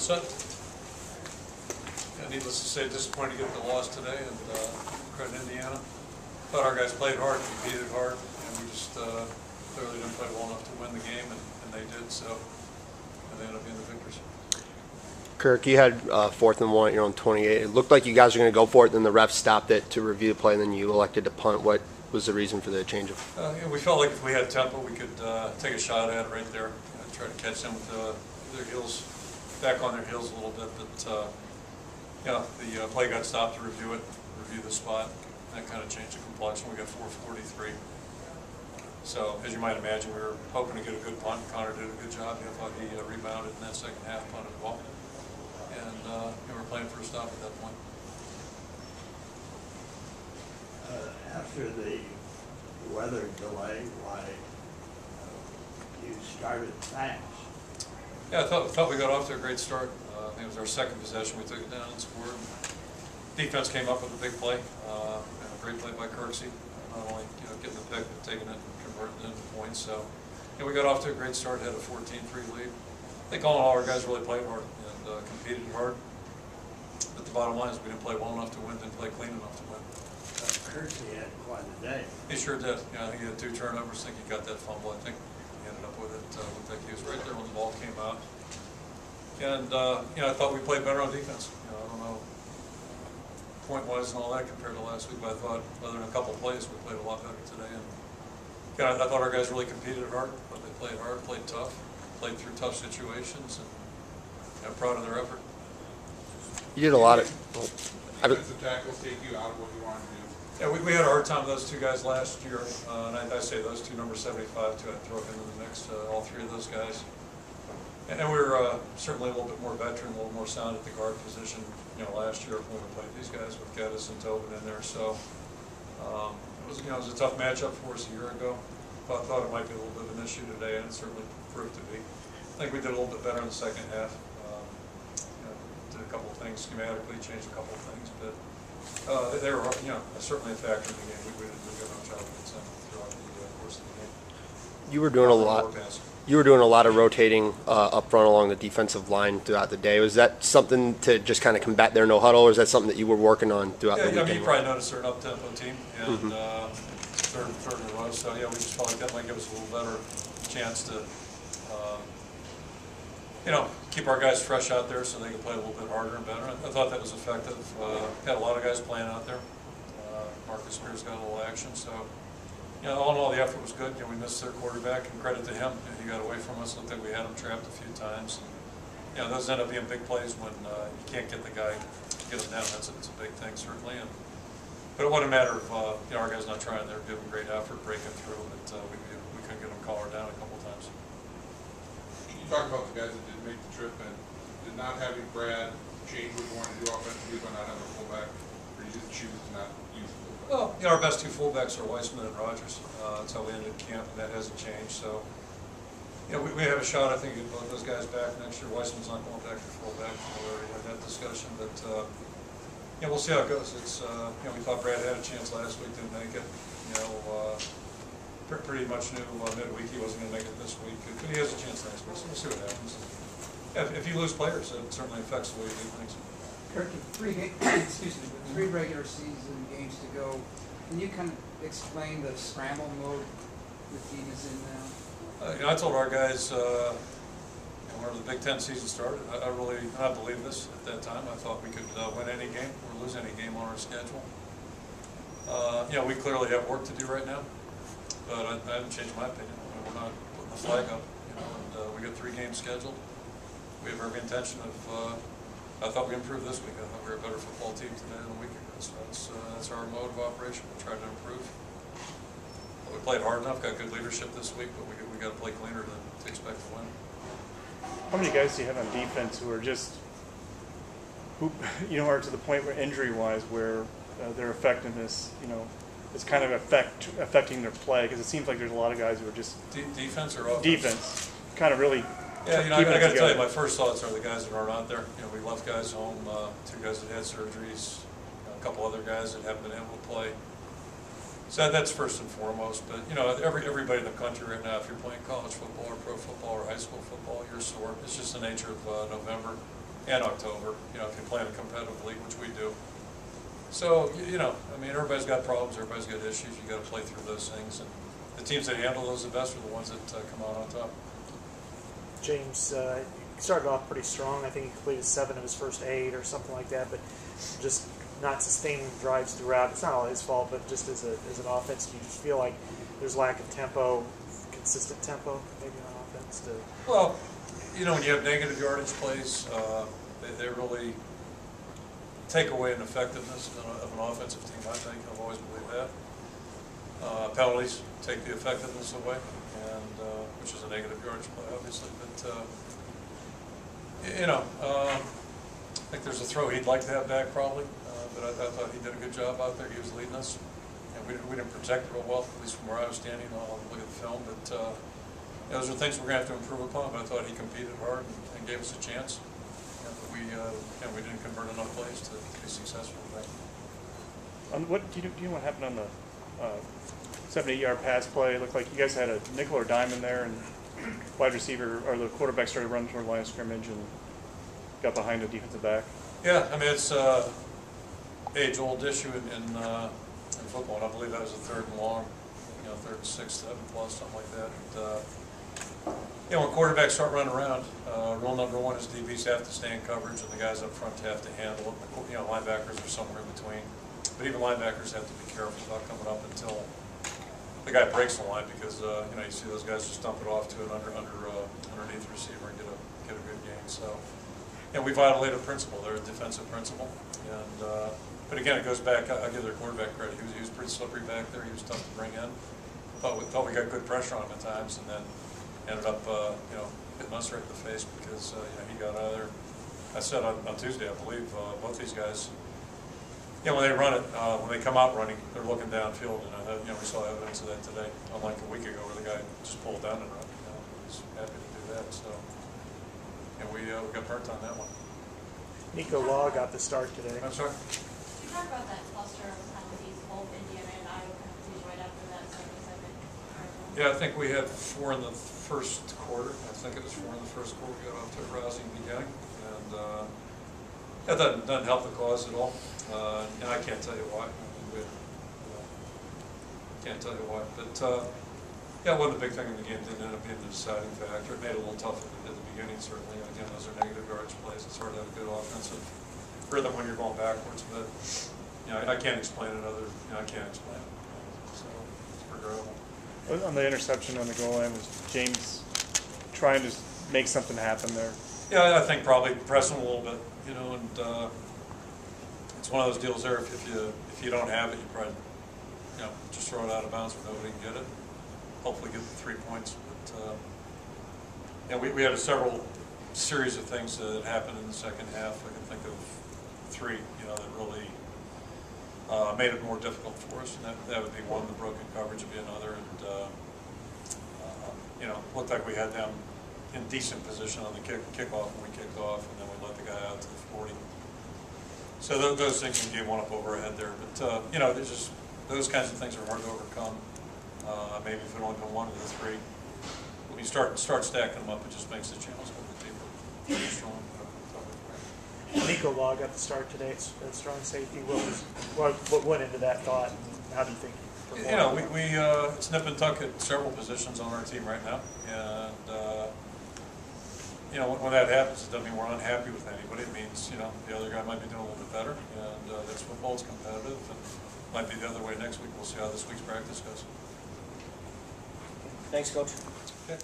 set. Needless to say, disappointed to get the loss today, and credit Indiana. Thought our guys played hard, competed hard, and we just clearly didn't play well enough to win the game, and they did, so they ended up being the victors. Kirk, you had 4th and 1 at your own 28. It looked like you guys were going to go for it, then the ref stopped it to review the play, and then you elected to punt. What was the reason for the change? Yeah, we felt like if we had tempo, we could take a shot at it right there, try to catch them with their heels, back on their heels a little bit, but yeah, the play got stopped to review the spot. That kind of changed the complexion. We got 4:43. So, as you might imagine, we were hoping to get a good punt. Connor did a good job. I thought he rebounded in that second half, punted the ball. And we were playing for a stop at that point. After the weather delay, why you started fast? Yeah, I thought we got off to a great start. I think it was our second possession. We took it down and scored. Defense came up with a big play, a great play by Kirk. Not only getting the pick, but taking it and converting it into points. So we got off to a great start, had a 14-3 lead. I think all in all, our guys really played hard and competed hard. But the bottom line is we didn't play well enough to win, didn't play clean enough to win. Kirk had quite a day. He sure did. I think he had 2 turnovers. I think he got that fumble. I think he ended up with it. He was right there when the ball came out. And I thought we played better on defense. I don't know point-wise and all that compared to last week, but I thought other than a couple plays, we played a lot better today. And I thought our guys really competed hard. But they played hard, played tough, played through tough situations, and I'm proud of their effort. You did a lot of defensive tackles take you out of what you wanted to do. Yeah, we had a hard time with those 2 guys last year, and I say those 2, number 75, too. I'd throw it into the mix, all 3 of those guys. And we were certainly a little bit more veteran, a little more sound at the guard position, last year when we played these guys with Geddes and Tobin in there. So it was a tough matchup for us a year ago. I thought it might be a little bit of an issue today, and it certainly proved to be. I think we did a little bit better in the second half. Did a couple of things schematically, changed a couple of things, but they were certainly a factor in the game. We did a good enough job against them throughout the course of the game. You were doing a lot. You were doing a lot of rotating up front along the defensive line throughout the day. Was that something to just kind of combat their no huddle, or is that something that you were working on throughout the weekend? Yeah, you probably noticed they're an up-tempo team, and third in a row. So yeah, we just felt like that might give us a little better chance to, keep our guys fresh out there so they can play a little bit harder and better. I thought that was effective. Had a lot of guys playing out there. Marcus Spears got a little action, so. All in all, the effort was good. We missed their quarterback, and credit to him. He got away from us. Looked like we had him trapped a few times. And, those end up being big plays when you can't get the guy, get him down. It's a big thing, certainly. But it wasn't a matter of our guys not trying. They were giving great effort, breaking through, but we couldn't get them collared down a couple times. You talk about the guys that did make the trip, and did not having Brad change what you wanted to do offensively by not having a fullback, or you just choose to not use the fullback? Well, our best 2 fullbacks are Weissman and Rogers. That's how we ended camp, and that hasn't changed. So, we have a shot, I think, to get both those guys back next year. Weissman's not going back to fullback. We already had that discussion, but we'll see how it goes. It's we thought Brad had a chance last week, didn't make it. Pretty much knew midweek he wasn't going to make it this week. But he has a chance next week, so we'll see what happens. If you lose players, it certainly affects the way you do things. Kirk, with 3 regular season games to go, can you kind of explain the scramble mode the team is in now? I told our guys whenever the Big Ten season started, I believe this at that time. I thought we could win any game or lose any game on our schedule. We clearly have work to do right now, but I haven't changed my opinion. We're not putting the flag up, and we got 3 games scheduled. We have every intention of. I thought we improved this week. I thought we were a better football team today than a week ago. So that's our mode of operation. We'll try to improve. We played hard enough, got good leadership this week, but we got to play cleaner to expect to win. How many guys do you have on defense who are just, are to the point where injury-wise, where their effectiveness, is kind of affecting their play? Because it seems like there's a lot of guys who are just defense or offense? Defense, kind of really. Yeah, I got to tell you, my first thoughts are the guys that aren't out there. We left guys home, 2 guys that had surgeries, a couple other guys that haven't been able to play. So that's first and foremost. But everybody in the country right now, if you're playing college football or pro football or high school football, you're sore. It's just the nature of November. and October, you know, if you play in a competitive league, which we do. So, you know, I mean, everybody's got problems, everybody's got issues, you got to play through those things, and the teams that handle those the best are the ones that come out on top. James started off pretty strong. I think he completed 7 of his first 8 or something like that, but just not sustaining drives throughout. It's not all his fault, but just as an offense, do you just feel like there's lack of tempo, consistent tempo, maybe on offense? Well, you know, when you have negative yardage plays, they really take away an effectiveness of an offensive team, I think. I've always believed that. Penalties take the effectiveness away, and which is a negative yardage play, obviously. But, you know, I think there's a throw he'd like to have back probably, but I thought he did a good job out there. He was leading us, and we didn't protect it real well, at least from where I was standing. I'll look at the film, but those are things we're going to have to improve upon. But I thought he competed hard and gave us a chance. We didn't convert enough plays to be successful with that. What do you know? What happened on the 78-yard pass play? It looked like you guys had a nickel or dime in there, and wide receiver or the quarterback started running toward the line of scrimmage and got behind the defensive back. Yeah, I mean it's age-old issue in football, and I believe that was a 3rd and long, you know, 3rd and 6, 7 plus, something like that. And, you know, when quarterbacks start running around, rule number 1 is DBs have to stay in coverage, and the guys up front have to handle it. You know, linebackers are somewhere in between, but even linebackers have to be careful about coming up until the guy breaks the line, because you know, you see those guys just dump it off to an underneath receiver and get a good gain. So, and we violated a principle. They're a defensive principle, and but again, it goes back. I give their quarterback credit. He was pretty slippery back there. He was tough to bring in. Thought we got good pressure on him at times, and then ended up you know, hitting us right in the face because you know, he got out of there. I said on Tuesday, I believe, both these guys, you know, when they run it, when they come out running, they're looking downfield, and you know, we saw evidence of that today. Unlike a week ago, where the guy just pulled down and run. You know, he was happy to do that. So, and we got burnt on that one. Nico Law got the start today. I'm sorry. Can you talk about that cluster of penalties, both Indiana and Iowa penalties right after that 7-second? Yeah, I think we had 4 in the first quarter. I think it was 4 in the first quarter. We got off to a rousing beginning, and that doesn't help the cause at all. And I can't tell you why. Can't tell you why. But yeah, it wasn't a big thing in the game. It didn't end up being the deciding factor. It made it a little tough at the beginning, certainly. And again, those are negative yardage plays. It's hard to have a good offensive rhythm when you're going backwards. But you know, I can't explain it. I can't explain it. So it's regrettable. On the interception on the goal line, was James trying to make something happen there? Yeah, I think probably pressing a little bit, you know, and it's one of those deals there. If you don't have it, you probably, you know, just throw it out of bounds where nobody can get it. Hopefully get the 3 points. But yeah, we had several series of things that happened in the second half. I can think of 3, you know, that really made it more difficult for us. And that would be one. The broken coverage would be another. And you know, looked like we had them in decent position on the kickoff when we kicked off, and then we let the guy out to the 40. So those things can get one up over our head there. But you know, there's just those kinds of things are hard to overcome. Maybe if it only been 1 of the 3, when you start stacking them up, it just makes the challenge a little bit deeper. Strong. Nico Law got the start today. It's a strong safety. What went into that thought, and how do you think he performed? You know, we it's nip and tuck at several positions on our team right now, and you know, when that happens, it doesn't mean we're unhappy with anybody. It means, you know, the other guy might be doing a little bit better, and that's football. It's competitive, and might be the other way next week. We'll see how this week's practice goes. Thanks, Coach. Okay.